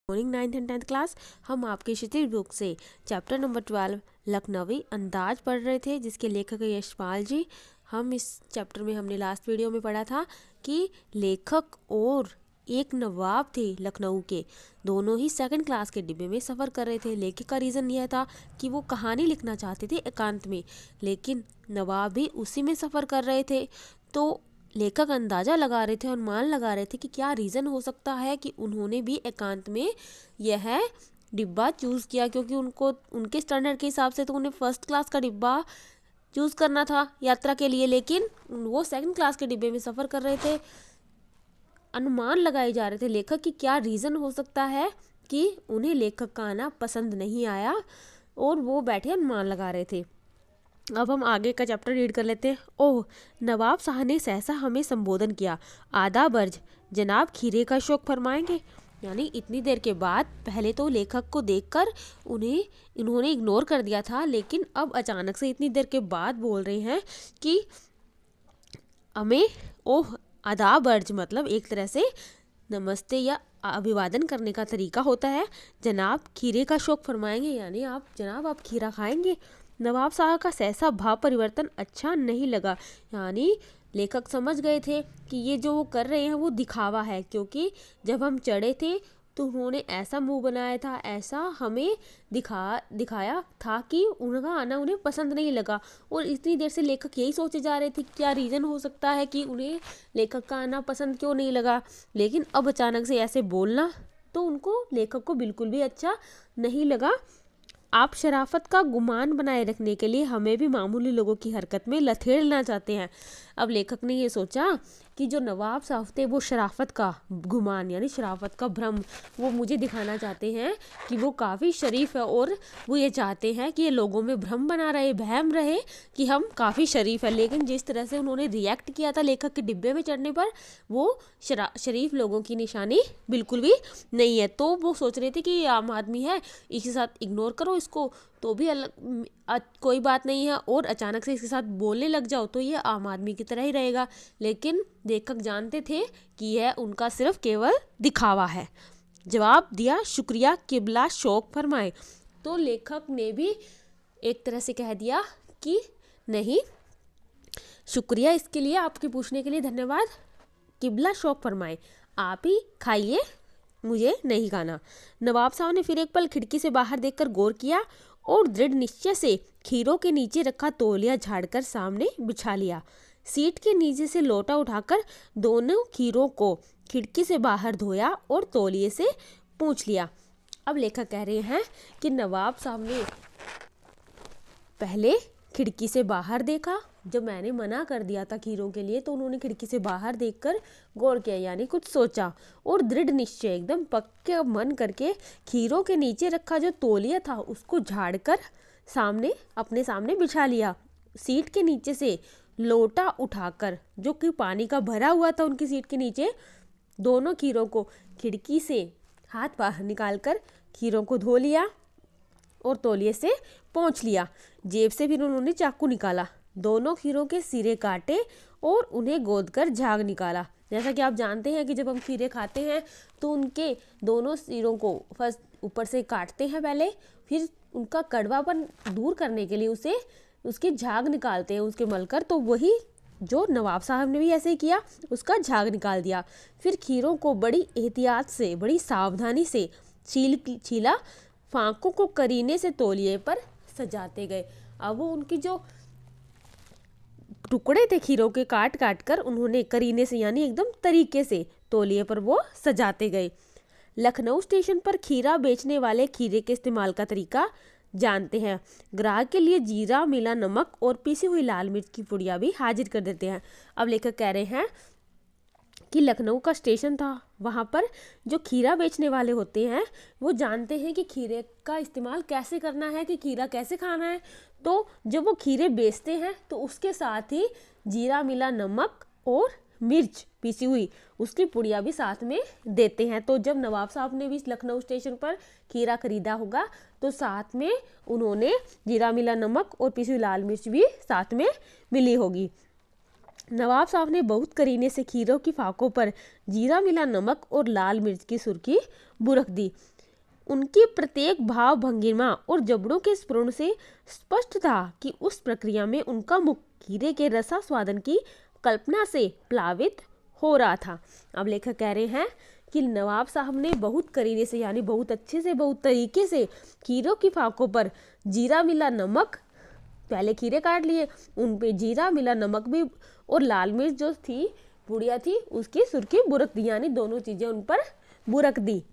Morning 9th and 10th class. हम आपके क्षितिज book से चैप्टर नंबर 12 लखनवी अंदाज पढ़ रहे थे, जिसके लेखक है यशपाल जी। हम इस चैप्टर में हमने लास्ट वीडियो में पढ़ा था कि लेखक और एक नवाब थे लखनऊ के, दोनों ही सेकंड क्लास के डिब्बे में सफ़र कर रहे थे। लेखक का रीज़न यह था कि वो कहानी लिखना चाहते थे एकांत में, लेकिन नवाब भी उसी में सफ़र कर रहे थे। तो लेखक अंदाज़ा लगा रहे थे, अनुमान लगा रहे थे कि क्या रीज़न हो सकता है कि उन्होंने भी एकांत में यह डिब्बा चूज़ किया, क्योंकि उनको उनके स्टैंडर्ड के हिसाब से तो उन्हें फर्स्ट क्लास का डिब्बा चूज़ करना था यात्रा के लिए, लेकिन वो सेकंड क्लास के डिब्बे में सफ़र कर रहे थे। अनुमान लगाए जा रहे थे लेखक कि क्या रीज़न हो सकता है कि उन्हें लेखक का आना पसंद नहीं आया, और वो बैठे अनुमान लगा रहे थे। अब हम आगे का चैप्टर रीड कर लेते हैं। ओह, नवाब साहब ने सहसा हमें संबोधन किया। आदाब अर्ज, जनाब खीरे का शौक फरमाएंगे। यानी इतनी देर के बाद पहले तो लेखक को देखकर इन्होंने इग्नोर कर दिया था, लेकिन अब अचानक से इतनी देर के बाद बोल रहे हैं कि हमें ओह आदाब अर्ज, मतलब एक तरह से नमस्ते या अभिवादन करने का तरीका होता है। जनाब खीरे का शौक फरमाएंगे, यानी आप खीरा खाएंगे। नवाब साहब का सहसा भाव परिवर्तन अच्छा नहीं लगा, यानी लेखक समझ गए थे कि ये जो वो कर रहे हैं वो दिखावा है, क्योंकि जब हम चढ़े थे तो उन्होंने ऐसा मुंह बनाया था, ऐसा हमें दिखाया था कि उनका आना उन्हें पसंद नहीं लगा। और इतनी देर से लेखक यही सोचे जा रहे थे कि क्या रीज़न हो सकता है कि उन्हें लेखक का आना पसंद क्यों नहीं लगा, लेकिन अब अचानक से ऐसे बोलना तो उनको लेखक को बिल्कुल भी अच्छा नहीं लगा। आप शराफत का गुमान बनाए रखने के लिए हमें भी मामूली लोगों की हरकत में लथेड़ना चाहते हैं। अब लेखक ने ये सोचा कि जो नवाब साहब थे वो शराफत का गुमान यानी शराफत का भ्रम वो मुझे दिखाना चाहते हैं कि वो काफ़ी शरीफ है, और वो ये चाहते हैं कि ये लोगों में भ्रम बना रहे, बहम रहे कि हम काफ़ी शरीफ है। लेकिन जिस तरह से उन्होंने रिएक्ट किया था लेखक के डिब्बे में चढ़ने पर, वो शरीफ लोगों की निशानी बिल्कुल भी नहीं है। तो वो सोच रहे थे कि ये आम आदमी है, इसके साथ इग्नोर करो इसको तो भी कोई बात नहीं है, और अचानक से इसके साथ बोलने लग जाओ तो ये आम आदमी की तरह ही रहेगा। लेकिन लेखक जानते थे कि यह उनका सिर्फ केवल दिखावा है। जवाब दिया, शुक्रिया किबला शौक फरमाए। तो लेखक ने भी एक तरह से कह दिया कि नहीं, शुक्रिया इसके लिए, आपके पूछने के लिए धन्यवाद, किबला शौक फरमाए, आप ही खाइए, मुझे नहीं खाना। नवाब साहब ने फिर एक पल खिड़की से बाहर देखकर गौर किया और दृढ़ निश्चय से खीरों के नीचे रखा तौलिया झाड़कर सामने बिछा लिया। सीट के नीचे से लोटा उठाकर दोनों खीरों को खिड़की से बाहर धोया और तौलिए से पूछ लिया। अब लेखक कह रहे हैं कि नवाब साहब ने पहले खिड़की से बाहर देखा, जब मैंने मना कर दिया था खीरों के लिए तो उन्होंने खिड़की से बाहर देखकर गौर किया, यानी कुछ सोचा, और दृढ़ निश्चय एकदम पक्के मन करके खीरों के नीचे रखा जो तौलिया था उसको झाड़कर अपने सामने बिछा लिया। सीट के नीचे से लोटा उठाकर, जो कि पानी का भरा हुआ था उनकी सीट के नीचे, दोनों खीरों को खिड़की से हाथ बाहर निकालकर खीरों को धो लिया और तौलिए से पोंछ लिया। जेब से फिर उन्होंने चाकू निकाला, दोनों खीरों के सिरे काटे और उन्हें गोदकर झाग निकाला। जैसा कि आप जानते हैं कि जब हम खीरे खाते हैं तो उनके दोनों सिरों को फर्स्ट ऊपर से काटते हैं पहले, फिर उनका कड़वापन दूर करने के लिए उसके झाग निकालते हैं उसके मलकर। तो वही जो नवाब साहब ने भी ऐसे ही किया, उसका झाग निकाल दिया। फिर खीरों को बड़ी एहतियात से, बड़ी सावधानी से छीला, फांकों को करीने से तौलिए पर सजाते गए। अब वो उनकी जो टुकड़े थे खीरों के काट काट कर उन्होंने करीने से यानी एकदम तरीके से तौलिए पर वो सजाते गए। लखनऊ स्टेशन पर खीरा बेचने वाले खीरे के इस्तेमाल का तरीका जानते हैं। ग्राहक के लिए जीरा, मिला नमक और पीसी हुई लाल मिर्च की पुड़िया भी हाजिर कर देते हैं। अब लेखक कह रहे हैं कि लखनऊ का स्टेशन था, वहाँ पर जो खीरा बेचने वाले होते हैं वो जानते हैं कि खीरे का इस्तेमाल कैसे करना है, कि खीरा कैसे खाना है। तो जब वो खीरे बेचते हैं तो उसके साथ ही जीरा, मिला नमक और मिर्च पीसी हुई उसकी पुड़िया भी साथ में देते हैं। तो जब नवाब साहब ने भी लखनऊ स्टेशन पर खीरा खरीदा होगा तो साथ में उन्होंने जीरा, मिला नमक और पीसी हुई लाल मिर्च भी साथ में मिली होगी। नवाब साहब ने बहुत करीने से खीरों की फाकों पर जीरा, मिला नमक और लाल मिर्च की सुर्खी बुरक दी। उनकी प्रत्येक भाव भंगिमा और जबड़ों के स्फुरण से स्पष्ट था कि उस प्रक्रिया में उनका मुख खीरे के रसास्वादन की कल्पना से प्लावित हो रहा था। अब लेखक कह रहे हैं कि नवाब साहब ने बहुत करीने से यानी बहुत अच्छे से, बहुत तरीके से खीरों की फाकों पर जीरा मिला नमक, पहले खीरे काट लिए, उन पे जीरा मिला नमक भी और लाल मिर्च जो थी बुढ़िया थी उसकी सुर्खी बुरक दी, यानी दोनों चीजें उन पर बुरक दी।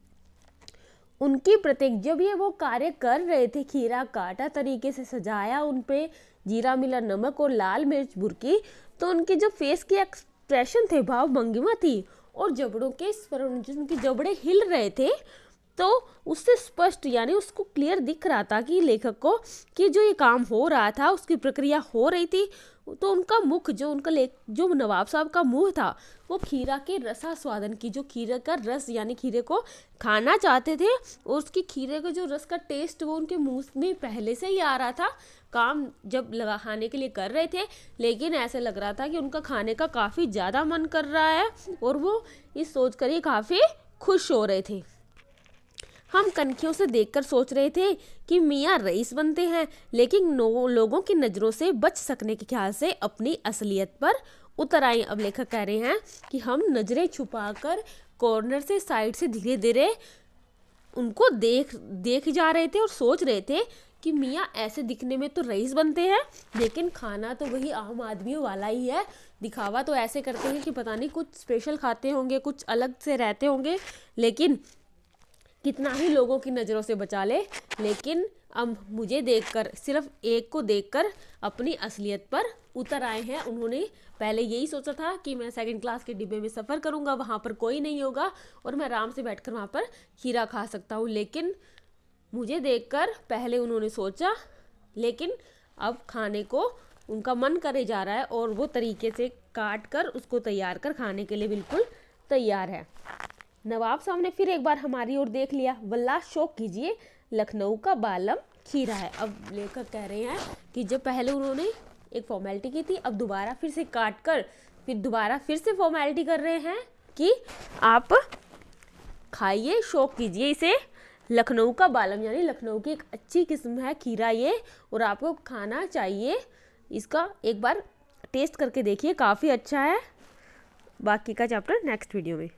उनकी प्रत्येक, जब ये वो कार्य कर रहे थे, खीरा काटा, तरीके से सजाया, उन पे जीरा मिला नमक और लाल मिर्च बुरकी, तो उनके जो फेस के एक्सप्रेशन थे, भाव भंगिमा थी और जबड़ों के स्फुरण, उनके जबड़े हिल रहे थे, तो उससे स्पष्ट यानी उसको क्लियर दिख रहा था कि लेखक को कि जो ये काम हो रहा था, उसकी प्रक्रिया हो रही थी, तो उनका मुख जो उनका जो नवाब साहब का मुंह था वो खीरा के रसास्वादन की, जो खीरे का रस यानी खीरे को खाना चाहते थे और उसकी खीरे का जो रस का टेस्ट वो उनके मुंह में पहले से ही आ रहा था। काम जब लगा खाने के लिए कर रहे थे, लेकिन ऐसे लग रहा था कि उनका खाने का काफ़ी ज़्यादा मन कर रहा है और वो इस सोच कर ही काफ़ी खुश हो रहे थे। हम कनखियों से देखकर सोच रहे थे कि मियाँ रईस बनते हैं, लेकिन लोगों की नज़रों से बच सकने के ख्याल से अपनी असलियत पर उतर आए। अब लेखक कह रहे हैं कि हम नज़रें छुपाकर कॉर्नर से, साइड से धीरे धीरे उनको देख जा रहे थे और सोच रहे थे कि मियाँ ऐसे दिखने में तो रईस बनते हैं, लेकिन खाना तो वही आम आदमियों वाला ही है। दिखावा तो ऐसे करते हैं कि पता नहीं कुछ स्पेशल खाते होंगे, कुछ अलग से रहते होंगे, लेकिन कितना ही लोगों की नज़रों से बचा ले, लेकिन अब मुझे देखकर, सिर्फ एक को देखकर अपनी असलियत पर उतर आए हैं। उन्होंने पहले यही सोचा था कि मैं सेकंड क्लास के डिब्बे में सफ़र करूंगा, वहाँ पर कोई नहीं होगा और मैं आराम से बैठकर वहाँ पर खीरा खा सकता हूँ, लेकिन मुझे देखकर पहले उन्होंने सोचा, लेकिन अब खाने को उनका मन करे जा रहा है और वो तरीके से काट कर उसको तैयार कर खाने के लिए बिल्कुल तैयार है। नवाब साहब ने फिर एक बार हमारी ओर देख लिया। वल्लाह शौक कीजिए, लखनऊ का बालम खीरा है। अब लेखक कह रहे हैं कि जब पहले उन्होंने एक फॉर्मेलिटी की थी, अब दोबारा फिर से काट कर फिर दोबारा फिर से फॉर्मेलिटी कर रहे हैं कि आप खाइए, शौक कीजिए इसे। लखनऊ का बालम यानी लखनऊ की एक अच्छी किस्म है खीरा ये, और आपको खाना चाहिए। इसका एक बार टेस्ट करके देखिए, काफ़ी अच्छा है। बाकी का चैप्टर नेक्स्ट वीडियो में।